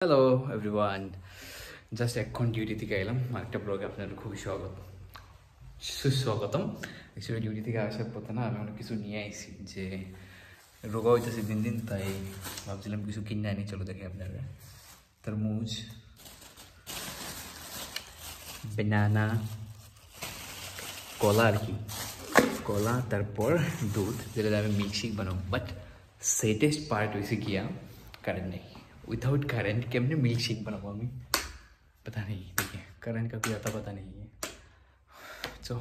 Hello everyone, just এখন duty থেকে এলাম। আরেকটা ব্লগে আপনাদের খুবই সুস্বাগতম। অ্যাকচুয়ালি ডিউটি থেকে আসার পথে না আমি অনেক কিছু নিয়ে আইছি, যে রোগা হইতেছে দিন দিন, তাই ভাবছিলাম কিছু কিনে আনি। চলো দেখি আপনারা, তরমুজ, বেনানা, কলা আর কি, কলা, তারপর দুধ, যেটা আমি মিল্কশেক বানাবো। বাট সেটেস্ট পার্ট হয়েছে গিয়া কারেন্ট নেই। উইথাউট কারেন্ট কেমনে मिल्कशेक बनाबो আমি, पता नहीं। देखिए करंट का कोई अता पता नहीं है। সো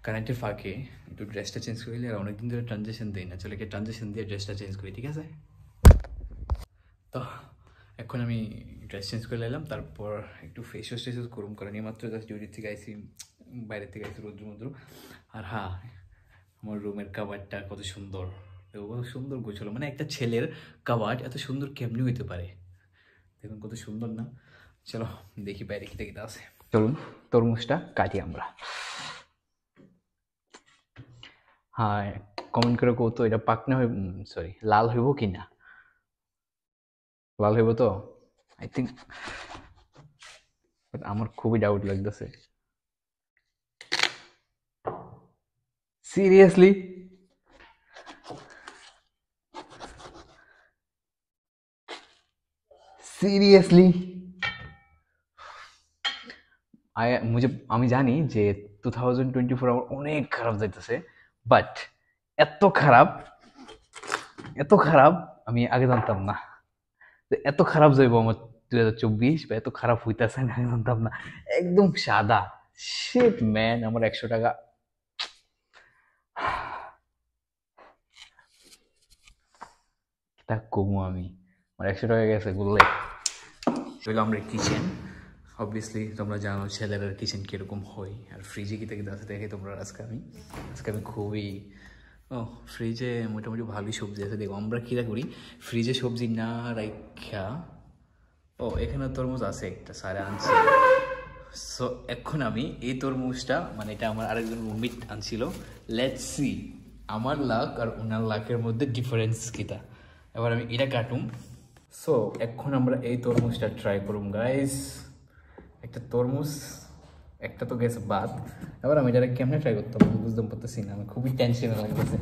কারেন্টের ফাঁকে একটু ড্রেসটা চেঞ্জ করে নিলে, আর অনেকদিন ধরে ট্রানজেকশন দিই না। চলে কি ট্রানজেকশন দিয়ে ড্রেসটা চেঞ্জ করি, ঠিক আছে? তো এখন আমি ড্রেস চেঞ্জ করে নিলাম, তারপর একটু ফেস ওয়াশ টেস করুম, কারণ এইমাত্র জাস্ট ডিউটি থেকে আইসি, বাইরে থেকে আইসি রোদ্র মদ্র। আর হ্যাঁ, আমার রুমের কাবারটা কত সুন্দর, কত সুন্দর গোছালো। মানে একটা ছেলের কাবার্ড এত সুন্দর কেমনি হইতে পারে, দেখুন কত সুন্দর না? চলো দেখি বাইরে কি দেখতে আছে। চলুন তরমুজটা কাটি আমরা। হ্যাঁ, কমেন্ট করে কো তো এটা পাকনা হইব, সরি লাল হইব কি না। লাল হইব তো আই থিঙ্ক, বাট আমার খুবই ডাউট লাগতেছে। সিরিয়াসলি সিরিয়াসলি আমি জানি যে 2024 আমার অনেক খারাপ যাইতেছে, বাট এত খারাপ এত খারাপ আমি আগে জানতাম না। এত খারাপ যাইব আমার 2024, বা এত খারাপ হইতেছে আমি আগে জানতাম না। একদম সাদা শিট ম্যান। আমার 100 টাকা তা কমু আমি, আমার 100 টাকা গেছে বললে। হইলো আমরা কিচেন। অবভিয়াসলি তোমরা জানো ছেলেরা কিচেন কীরকম হয়, আর ফ্রিজে কী থেকে আছে দেখে তোমরা। আজকে আমি খুবই ফ্রিজে মোটামুটি ভালোই সবজি আছে। দেখো আমরা কীরা করি, ফ্রিজে সবজি না রাখা, এখানে তরমুজ আছে একটা, সারা আনছে। সো এখন আমি এই তরমুজটা, মানে এটা আমার আরেকজন রুমমেট আনছিল, লেটস সি আমার লাক আর ওনার লাকের মধ্যে ডিফারেন্স কিটা। এবার আমি এটা কাটুম। সো এখন আমরা এই তরমুজটা ট্রাই করুম গাইস। একটা তরমুজ, একটা তো গেছে বাদ। এবার আমি এটা কেমনে ট্রাই করতাম আমি বুঝতে পারতেছি না, আমি খুবই টেনশনে লাগতেছে।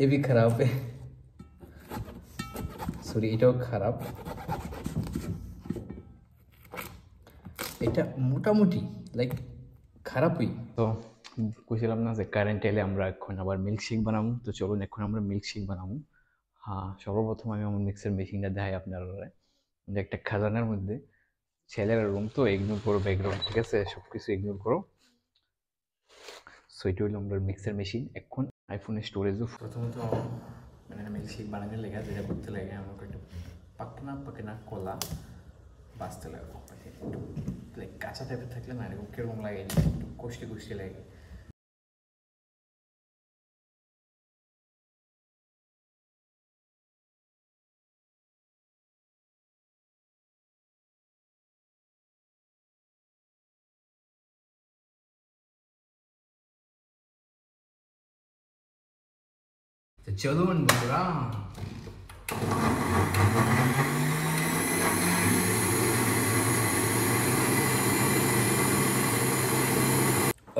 এ भी खराब है, সরি এটাও খারাপ। এটা মোটামুটি লাইক খারাপই। তো বুঝলাম না যে কারেন্ট এলে আমরা এখন আবার মিল্কশেক বানাবো। তো চলুন এখন আমরা মিল্কশেক বানাবো। হ্যাঁ, সর্বপ্রথম আমি আমার মিক্সার মেশিনটা দেখাই আপনারা, যে একটা খাজানার মধ্যে। ছেলের রুম তো ইগনোর করো ব্যাকগ্রাউন্ড, ঠিক আছে? সব কিছু ইগনোর করো। সো এটা হলো আমরা মিক্সার মেশিন। এখন আইফোনের স্টোরেজও প্রথমত মানে মিল্কশেক বানাতে লেগে, যেটা করতে লাগে আমাকে একটু পাকনা কলা বাঁচতে লাগে। লাইক কাঁচা টাইপের থাকলে না এরকম কীরকম লাগে, একটু কষ্টি লাগে। তো চলুন বন্ধুরা,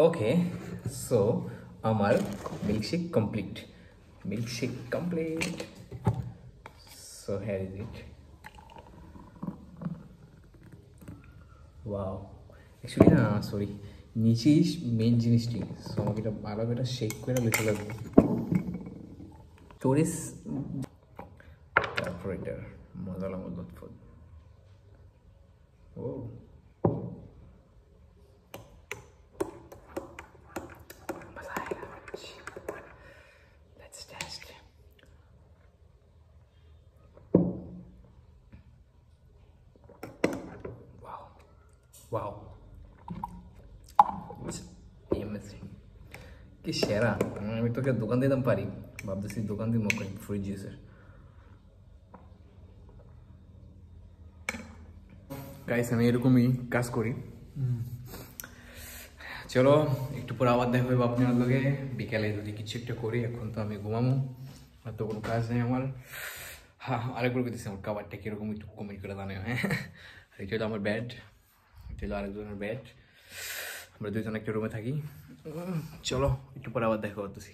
ওকে। সো আমার milkshake complete. So here is it. Wow, actually না সরি, নিচেই মেন জিনিসটি। সো আমাকে এটা ভালো করে শেক করে লিখে লাগবে স্টোরেজ। তারপর এটার মজা লাগলো। ও मजा आएगा। Let's test. Wow wow, amazing. কি সেরা! আমি তোকে দোকান দিতাম পারি, ভাবতেছি দোকান দিব ফ্রিজ জুসের। গাইস আমি এরকমই কাজ করি। চলো একটু পরে আবার দেখা হবে আপনার লগে, বিকালে যদি কিছু একটা করি। এখন তো আমি ঘুমামো, আর তো কোনো কাজ নেই আমার। হ্যাঁ, আরেকবার বলতেছি আমার খাবারটা কীরকম একটু কমেন্ট করে জানাও, হ্যাঁ। আর এটা হলো আমার বেড, এটা হলো আরেকজনের বেড, আমরা দুজন একটা রুমে থাকি। চলো একটু পরে আবার দেখা করতেছি।